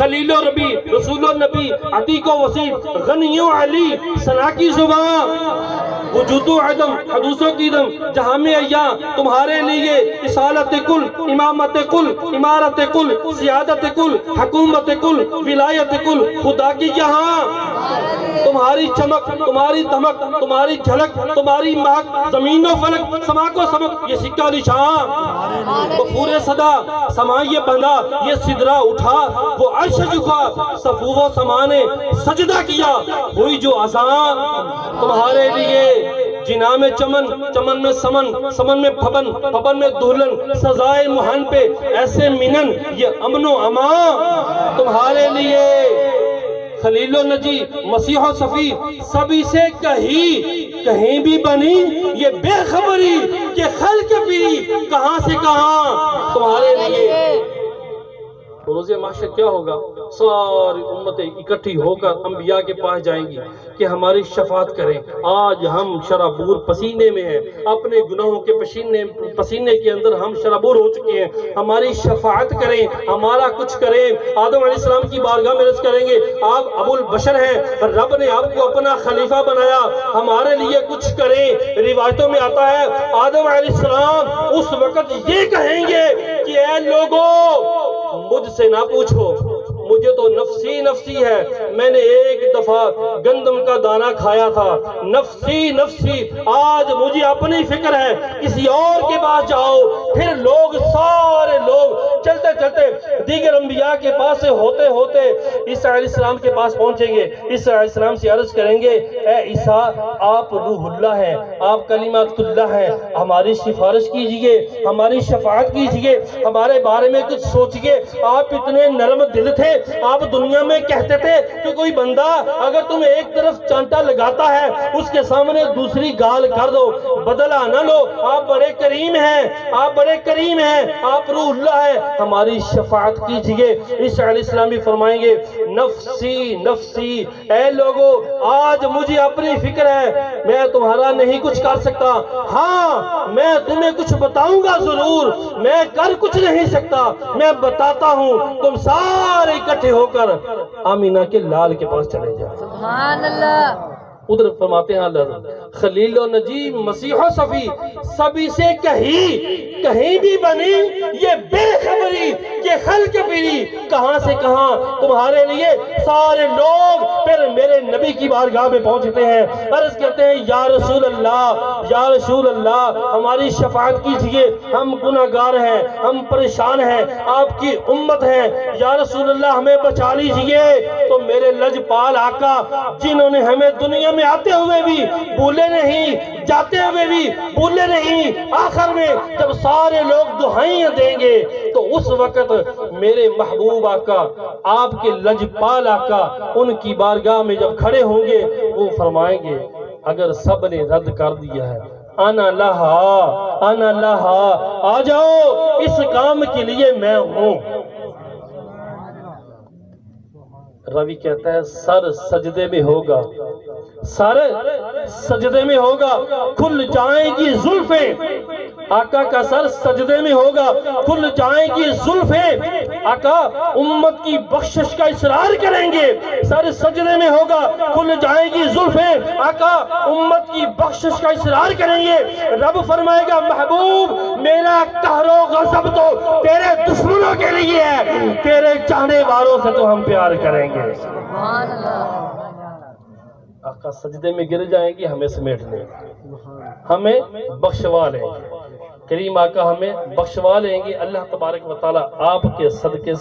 خلیل و ربی، رسول و نبی، عتیق و وسیع، غنی و علی، ثنا کی زبان، وجود و عدم، حدوث و قیدم، جہاں میں ایاں تمہارے لیے اصالت کل، امامت کل، امارت کل، سیادت کل، حکومت کل، ولایت کل، خدا کی یہاں تمہاری چمک، تمہاری دھمک، تمہاری جھلک، تمہاری مہک، زمین و فلک، سما کو سمک، یہ سکہ نشان، وہ پورے صدا سما یہ بندہ، یہ صدرہ اٹھا، وہ عرش جھکا، صفو و سما نے سجدہ کیا، ہوئی جو اذان تمہارے لیے، جنا میں چمن، چمن میں سمن، سمن میں پھبن، پھبن میں دہلن، سزائے مہن پہ ایسے منن، یہ امن و امان تمہارے لیے، خلیل و نجی، مسیح و صفی، سبھی سے کہیں بھی بنی یہ بے خبری کہ خلق بھی کہاں سے کہاں تمہارے لیے۔ روز محشر کیا ہوگا؟ ساری امتیں اکٹھی ہو کر انبیاء کے پاس جائیں گی کہ ہماری شفاعت کریں، آج ہم شرابور پسینے میں ہیں، اپنے گناہوں کے پسینے کے اندر ہم شرابور ہو چکے ہیں، ہماری شفاعت کریں، ہمارا کچھ کریں۔ آدم علیہ السلام کی بارگاہ میں عرض کریں گے، آپ ابو البشر ہیں، رب نے آپ کو اپنا خلیفہ بنایا، ہمارے لیے کچھ کریں۔ روایتوں میں آتا ہے آدم علیہ السلام اس وقت یہ کہیں گے کہ اے لوگو مجھ سے نہ پوچھو، مجھے تو نفسی نفسی ہے، میں نے ایک دفعہ گندم کا دانہ کھایا تھا، نفسی نفسی، آج مجھے اپنی فکر ہے، کسی اور کے پاس جاؤ۔ پھر لوگ سارے لوگ چلتے چلتے دیگر انبیاء کے پاس سے ہوتے ہوتے عیسیٰ علیہ السلام کے پاس پہنچیں گے، عیسیٰ علیہ السلام سے عرض کریں گے اے عیسیٰ آپ روح اللہ ہیں، آپ کلمات اللہ ہیں، ہماری سفارش کیجئے، ہماری شفاعت کیجئے، ہمارے بارے میں کچھ سوچئے، آپ اتنے نرم دل تھے، آپ دنیا میں کہتے تھے کہ کوئی بندہ اگر تمہیں ایک طرف چانٹا لگاتا ہے اس کے سامنے دوسری گال کر دو، بدلہ نہ لو، آپ بڑے کریم ہیں، آپ بڑے کریم ہیں، آپ روح اللہ ہے، ہماری شفاعت کیجئے۔ عیسیٰ علیہ السلام بھی فرمائیں گے نفسی نفسی، اے لوگو آج مجھے اپنی فکر ہے، میں تمہارا نہیں کچھ کر سکتا، ہاں میں تمہیں کچھ بتاؤں گا ضرور، میں کر کچھ نہیں سکتا، میں بتاتا ہوں، تم سارے اکٹھے ہو کر آمینہ کے لال کے پاس چلے جائیں۔ سبحان اللہ۔ ادھر فرماتے ہیں اللہ خلیل و نجی، مسیح و صفی، سبھی سے کہیں بھی بنی یہ بے خبری کہ خلق بھی کہاں سے کہاں تمہارے لیے۔ سارے لوگ پھر میرے نبی کی بارگاہ میں پہنچتے ہیں، عرض کرتے ہیں یا رسول اللہ، یا رسول اللہ ہماری شفاعت کیجئے، ہم گناہگار ہیں، ہم پریشان ہیں، آپ کی امت ہیں، یا رسول اللہ ہمیں بچا لیجئے۔ تو میرے لجپال آقا جنہوں نے ہمیں دنیا میں آتے ہوئے بھی بھولے نہیں، جاتے ہوئے بھی بھولے نہیں، آخر میں جب سارے لوگ دعائیں دیں گے تو اس وقت میرے محبوب آقا، آپ کے لجپال آقا ان کی بارگاہ میں جب کھڑے ہوں گے وہ فرمائیں گے اگر سب نے رد کر دیا ہے انا لہا، آ جاؤ اس کام کے لیے میں ہوں۔ روی کہتا ہے سر سجدے میں ہوگا، سر سجدے میں ہوگا، کھل جائیں گی زلفیں، آقا کا سر سجدے میں ہوگا، کھل جائیں گی زلفیں، آقا امت کی بخشش کا اصرار کریں گے، سر سجدے میں ہوگا، کھل جائیں گی زلفیں، آقا امت کی بخشش کا اصرار کریں گے۔ رب فرمائے گا محبوب میرا قہر و غضب تو تیرے دشمنوں کے لیے ہے، تیرے چاہنے والوں سے تو ہم پیار کریں گے۔ سبحان اللہ۔ آقا سجدے میں گر جائیں گے، ہمیں سمیٹ لیں گے، ہمیں بخشوا لیں گے، کریم آقا ہمیں بخشوا لیں گے۔ اللہ تبارک و تعالی آپ کے صدقے